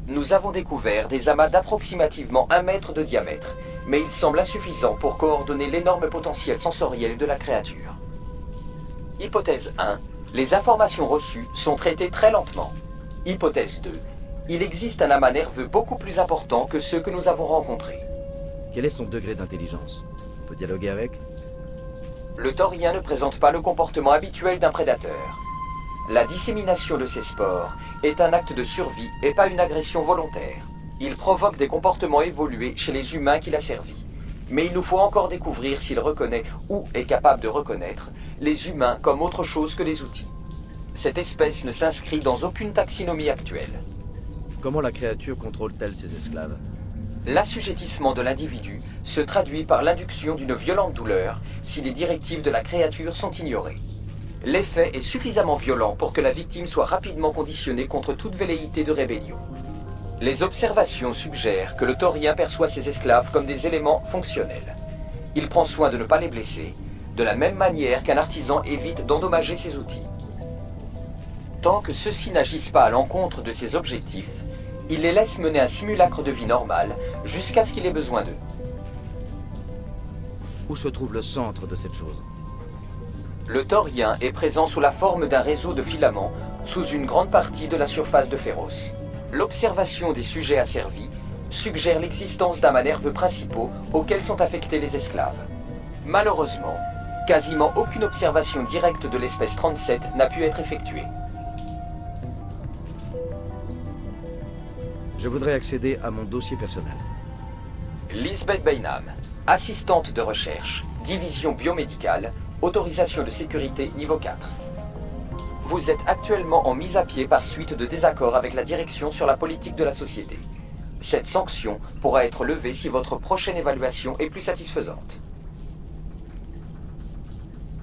[SPEAKER 17] Nous avons découvert des amas d'approximativement 1 mètre de diamètre, mais il semble insuffisant pour coordonner l'énorme potentiel sensoriel de la créature. Hypothèse 1. Les informations reçues sont traitées très lentement. Hypothèse 2. Il existe un amas nerveux beaucoup plus important que ceux que nous avons rencontrés.
[SPEAKER 2] Quel est son degré d'intelligence? On peut dialoguer avec?
[SPEAKER 17] Le taurien ne présente pas le comportement habituel d'un prédateur. La dissémination de ces spores est un acte de survie et pas une agression volontaire. Il provoque des comportements évolués chez les humains qu'il a servis. Mais il nous faut encore découvrir s'il reconnaît ou est capable de reconnaître les humains comme autre chose que des outils. Cette espèce ne s'inscrit dans aucune taxinomie actuelle.
[SPEAKER 2] Comment la créature contrôle-t-elle ses esclaves?
[SPEAKER 17] L'assujettissement de l'individu se traduit par l'induction d'une violente douleur si les directives de la créature sont ignorées. L'effet est suffisamment violent pour que la victime soit rapidement conditionnée contre toute velléité de rébellion. Les observations suggèrent que le taurien perçoit ses esclaves comme des éléments fonctionnels. Il prend soin de ne pas les blesser, de la même manière qu'un artisan évite d'endommager ses outils. Tant que ceux-ci n'agissent pas à l'encontre de ses objectifs, il les laisse mener un simulacre de vie normal jusqu'à ce qu'il ait besoin d'eux.
[SPEAKER 2] Où se trouve le centre de cette chose?
[SPEAKER 17] Le taurien est présent sous la forme d'un réseau de filaments sous une grande partie de la surface de Féroce. L'observation des sujets asservis suggère l'existence d'amas nerveux principaux auxquels sont affectés les esclaves. Malheureusement, quasiment aucune observation directe de l'espèce 37 n'a pu être effectuée.
[SPEAKER 2] Je voudrais accéder à mon dossier personnel.
[SPEAKER 17] Lisbeth Bainham, assistante de recherche, division biomédicale, autorisation de sécurité niveau 4. Vous êtes actuellement en mise à pied par suite de désaccords avec la direction sur la politique de la société. Cette sanction pourra être levée si votre prochaine évaluation est plus satisfaisante.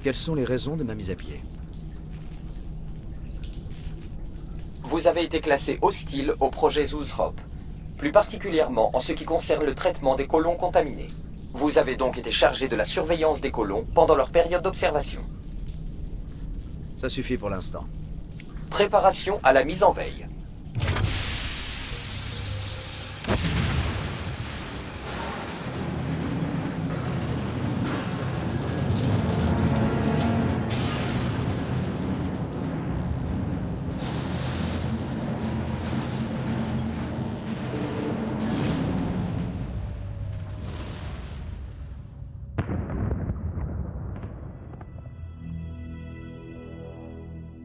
[SPEAKER 2] Quelles sont les raisons de ma mise à pied?
[SPEAKER 17] Vous avez été classé hostile au projet Zuzhop, plus particulièrement en ce qui concerne le traitement des colons contaminés. Vous avez donc été chargé de la surveillance des colons pendant leur période d'observation.
[SPEAKER 2] Ça suffit pour l'instant.
[SPEAKER 17] Préparation à la mise en veille.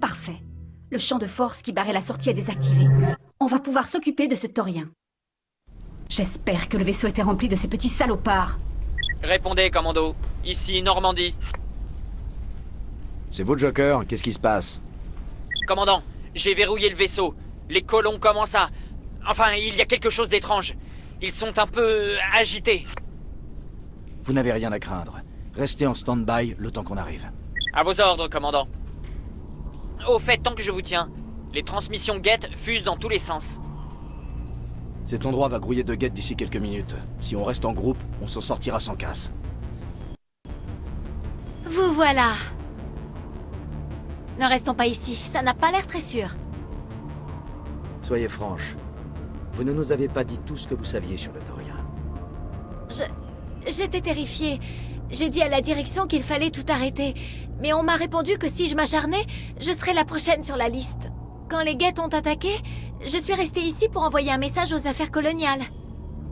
[SPEAKER 5] Parfait. Le champ de force qui barrait la sortie est désactivé. On va pouvoir s'occuper de ce taurien. J'espère que le vaisseau était rempli de ces petits salopards.
[SPEAKER 19] Répondez, commando. Ici, Normandie.
[SPEAKER 2] C'est vous, Joker? Qu'est-ce qui se passe?
[SPEAKER 19] Commandant, j'ai verrouillé le vaisseau. Les colons commencent à... Enfin, il y a quelque chose d'étrange. Ils sont un peu agités.
[SPEAKER 2] Vous n'avez rien à craindre. Restez en stand-by le temps qu'on arrive.
[SPEAKER 19] À vos ordres, commandant. Au fait, tant que je vous tiens, les transmissions Geth fusent dans tous les sens.
[SPEAKER 20] Cet endroit va grouiller de Geth d'ici quelques minutes. Si on reste en groupe, on s'en sortira sans casse.
[SPEAKER 14] Vous voilà. Ne restons pas ici, ça n'a pas l'air très sûr.
[SPEAKER 2] Soyez franche. Vous ne nous avez pas dit tout ce que vous saviez sur le taurien.
[SPEAKER 14] J'étais terrifiée. J'ai dit à la direction qu'il fallait tout arrêter. Mais on m'a répondu que si je m'acharnais, je serais la prochaine sur la liste. Quand les Geth ont attaqué, je suis restée ici pour envoyer un message aux affaires coloniales.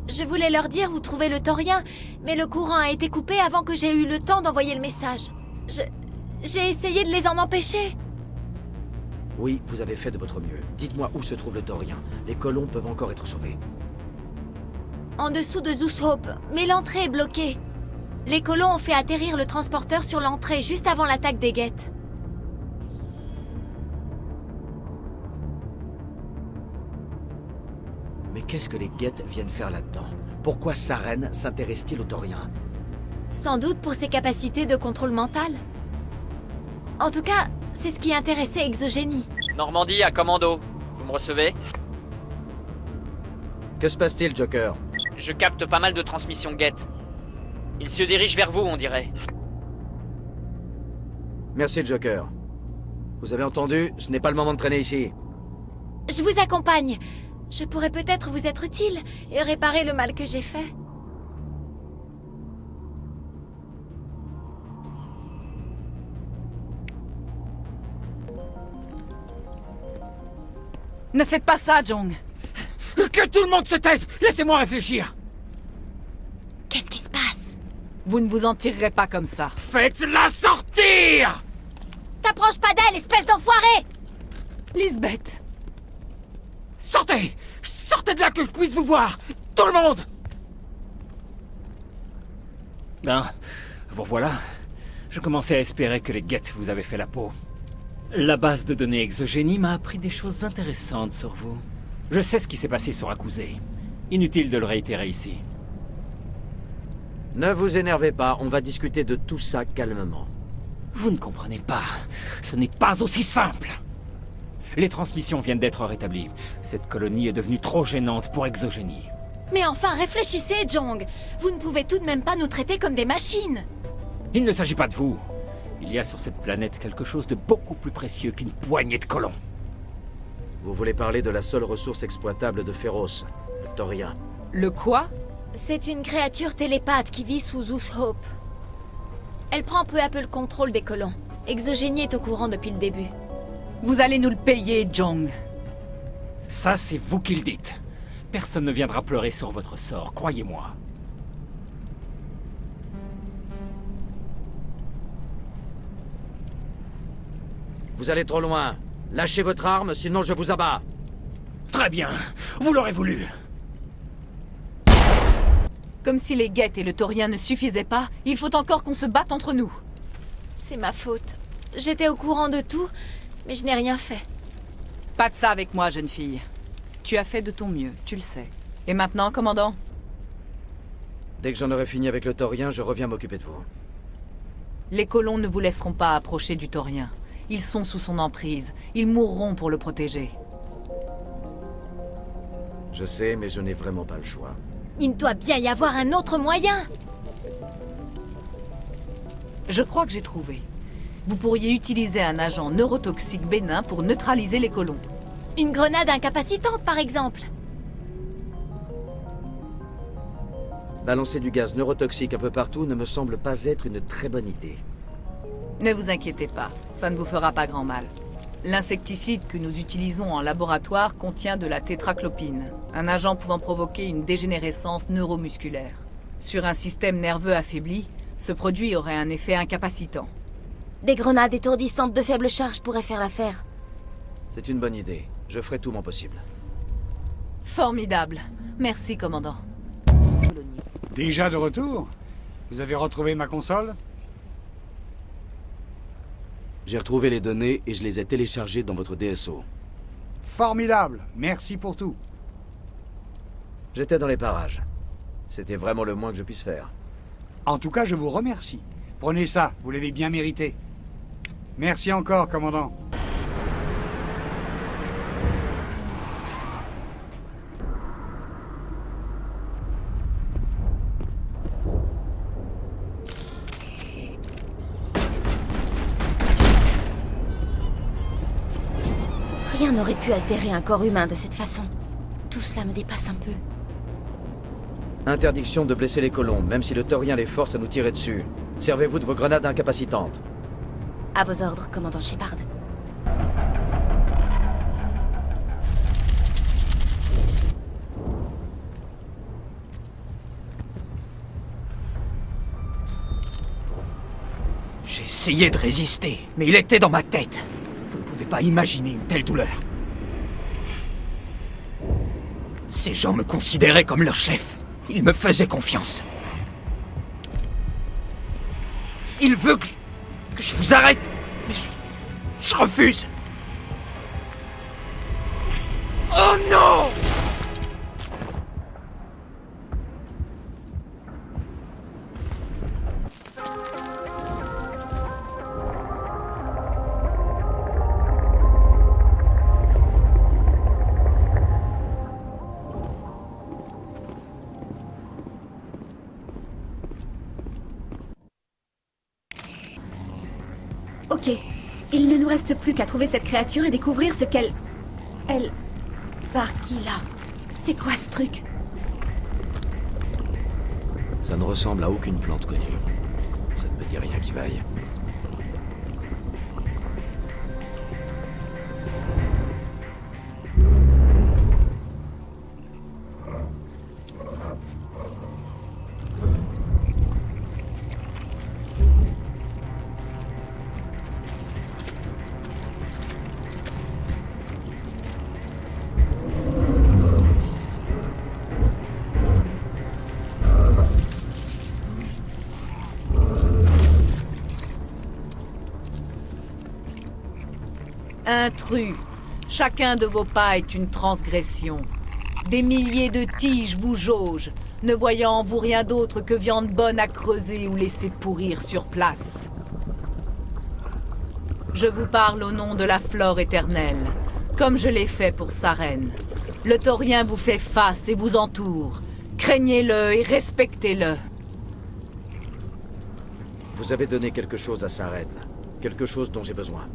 [SPEAKER 14] Je voulais leur dire où trouver le taurien, mais le courant a été coupé avant que j'aie eu le temps d'envoyer le message. J'ai essayé de les en empêcher.
[SPEAKER 2] Oui, vous avez fait de votre mieux. Dites-moi où se trouve le taurien. Les colons peuvent encore être sauvés.
[SPEAKER 14] En dessous de Zuzhop, mais l'entrée est bloquée. Les colons ont fait atterrir le transporteur sur l'entrée juste avant l'attaque des Geth.
[SPEAKER 2] Mais qu'est-ce que les Geth viennent faire là-dedans? Pourquoi Saren s'intéresse-t-il au taurien?
[SPEAKER 14] Sans doute pour ses capacités de contrôle mental. En tout cas, c'est ce qui intéressait Exogénie.
[SPEAKER 19] Normandie à commando. Vous me recevez?
[SPEAKER 2] Que se passe-t-il, Joker?
[SPEAKER 19] Je capte pas mal de transmissions Geth. Il se dirige vers vous, on dirait.
[SPEAKER 2] Merci, Joker. Vous avez entendu? Ce n'est pas le moment de traîner ici.
[SPEAKER 14] Je vous accompagne. Je pourrais peut-être vous être utile et réparer le mal que j'ai fait.
[SPEAKER 10] Ne faites pas ça, Jong.
[SPEAKER 15] Que tout le monde se taise! Laissez-moi réfléchir!
[SPEAKER 14] Qu'est-ce qui se passe?
[SPEAKER 10] Vous ne vous en tirerez pas comme ça.
[SPEAKER 15] Faites-la sortir!
[SPEAKER 14] T'approches pas d'elle, espèce d'enfoiré!
[SPEAKER 11] Lisbeth!
[SPEAKER 15] Sortez! Sortez de là que je puisse vous voir! Tout le monde! Ah, vous voilà. Je commençais à espérer que les Geth vous avaient fait la peau. La base de données Exogénie m'a appris des choses intéressantes sur vous. Je sais ce qui s'est passé sur Akuzé. Inutile de le réitérer ici.
[SPEAKER 2] Ne vous énervez pas, on va discuter de tout ça calmement.
[SPEAKER 15] Vous ne comprenez pas. Ce n'est pas aussi simple. Les transmissions viennent d'être rétablies. Cette colonie est devenue trop gênante pour Exogénie.
[SPEAKER 14] Mais enfin, réfléchissez, Jong. Vous ne pouvez tout de même pas nous traiter comme des machines.
[SPEAKER 15] Il ne s'agit pas de vous. Il y a sur cette planète quelque chose de beaucoup plus précieux qu'une poignée de colons.
[SPEAKER 2] Vous voulez parler de la seule ressource exploitable de Féroce, le Taurien.
[SPEAKER 11] Le quoi?
[SPEAKER 14] C'est une créature télépathe qui vit sous Hope. Elle prend peu à peu le contrôle des colons. Exogénie est au courant depuis le début.
[SPEAKER 11] Vous allez nous le payer, Jong.
[SPEAKER 15] Ça, c'est vous qui le dites. Personne ne viendra pleurer sur votre sort, croyez-moi.
[SPEAKER 2] Vous allez trop loin. Lâchez votre arme, sinon je vous abats.
[SPEAKER 15] Très bien, vous l'aurez voulu.
[SPEAKER 11] Comme si les Geth et le Taurien ne suffisaient pas, il faut encore qu'on se batte entre nous.
[SPEAKER 14] C'est ma faute. J'étais au courant de tout, mais je n'ai rien fait.
[SPEAKER 11] Pas de ça avec moi, jeune fille. Tu as fait de ton mieux, tu le sais. Et maintenant, commandant?
[SPEAKER 2] Dès que j'en aurai fini avec le Taurien, je reviens m'occuper de vous.
[SPEAKER 11] Les colons ne vous laisseront pas approcher du Taurien. Ils sont sous son emprise. Ils mourront pour le protéger.
[SPEAKER 2] Je sais, mais je n'ai vraiment pas le choix.
[SPEAKER 14] Il doit bien y avoir un autre moyen.
[SPEAKER 11] Je crois que j'ai trouvé. Vous pourriez utiliser un agent neurotoxique bénin pour neutraliser les colons.
[SPEAKER 14] Une grenade incapacitante, par exemple.
[SPEAKER 2] Balancer du gaz neurotoxique un peu partout ne me semble pas être une très bonne idée.
[SPEAKER 11] Ne vous inquiétez pas, ça ne vous fera pas grand mal. L'insecticide que nous utilisons en laboratoire contient de la tétraclopine, un agent pouvant provoquer une dégénérescence neuromusculaire. Sur un système nerveux affaibli, ce produit aurait un effet incapacitant.
[SPEAKER 14] Des grenades étourdissantes de faible charge pourraient faire l'affaire.
[SPEAKER 2] C'est une bonne idée. Je ferai tout mon possible.
[SPEAKER 11] Formidable. Merci, commandant.
[SPEAKER 16] Déjà de retour? Vous avez retrouvé ma console?
[SPEAKER 20] J'ai retrouvé les données et je les ai téléchargées dans votre DSO.
[SPEAKER 16] Formidable. Merci pour tout.
[SPEAKER 2] J'étais dans les parages. C'était vraiment le moins que je puisse faire.
[SPEAKER 16] En tout cas, je vous remercie. Prenez ça, vous l'avez bien mérité. Merci encore, commandant.
[SPEAKER 14] Rien n'aurait pu altérer un corps humain de cette façon. Tout cela me dépasse un peu.
[SPEAKER 2] Interdiction de blesser les colons, même si le Taurien les force à nous tirer dessus. Servez-vous de vos grenades incapacitantes.
[SPEAKER 14] À vos ordres, commandant Shepard.
[SPEAKER 6] J'ai essayé de résister, mais il était dans ma tête. Vous ne pouvez pas imaginer une telle douleur. Ces gens me considéraient comme leur chef. Ils me faisaient confiance. Il veut que je vous arrête, mais je refuse. Oh non!
[SPEAKER 5] Ok. Il ne nous reste plus qu'à trouver cette créature et découvrir ce qu'elle... Elle... Par qui, là? C'est quoi, ce truc?
[SPEAKER 20] Ça ne ressemble à aucune plante connue. Ça ne me dit rien qui vaille.
[SPEAKER 11] Intrus. Chacun de vos pas est une transgression. Des milliers de tiges vous jaugent, ne voyant en vous rien d'autre que viande bonne à creuser ou laisser pourrir sur place. Je vous parle au nom de la flore éternelle, comme je l'ai fait pour Sarène. Le taurien vous fait face et vous entoure. Craignez-le et respectez-le.
[SPEAKER 2] Vous avez donné quelque chose à Sarène. Quelque chose dont j'ai besoin.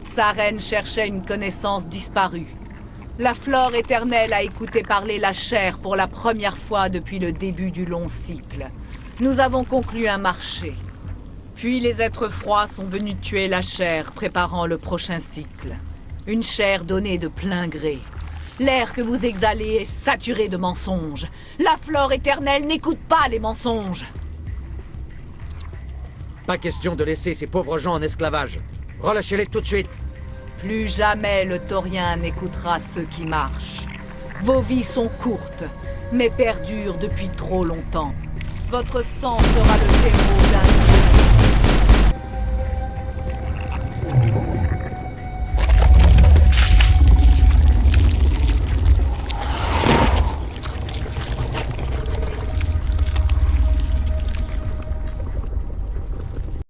[SPEAKER 11] Sarène cherchait une connaissance disparue. La flore éternelle a écouté parler la chair pour la première fois depuis le début du long cycle. Nous avons conclu un marché. Puis les êtres froids sont venus tuer la chair, préparant le prochain cycle. Une chair donnée de plein gré. L'air que vous exhalez est saturé de mensonges. La flore éternelle n'écoute pas les mensonges.
[SPEAKER 2] Pas question de laisser ces pauvres gens en esclavage. Relâchez-les tout de suite.
[SPEAKER 11] Plus jamais le taurien n'écoutera ceux qui marchent. Vos vies sont courtes, mais perdurent depuis trop longtemps. Votre sang sera le terreau d'un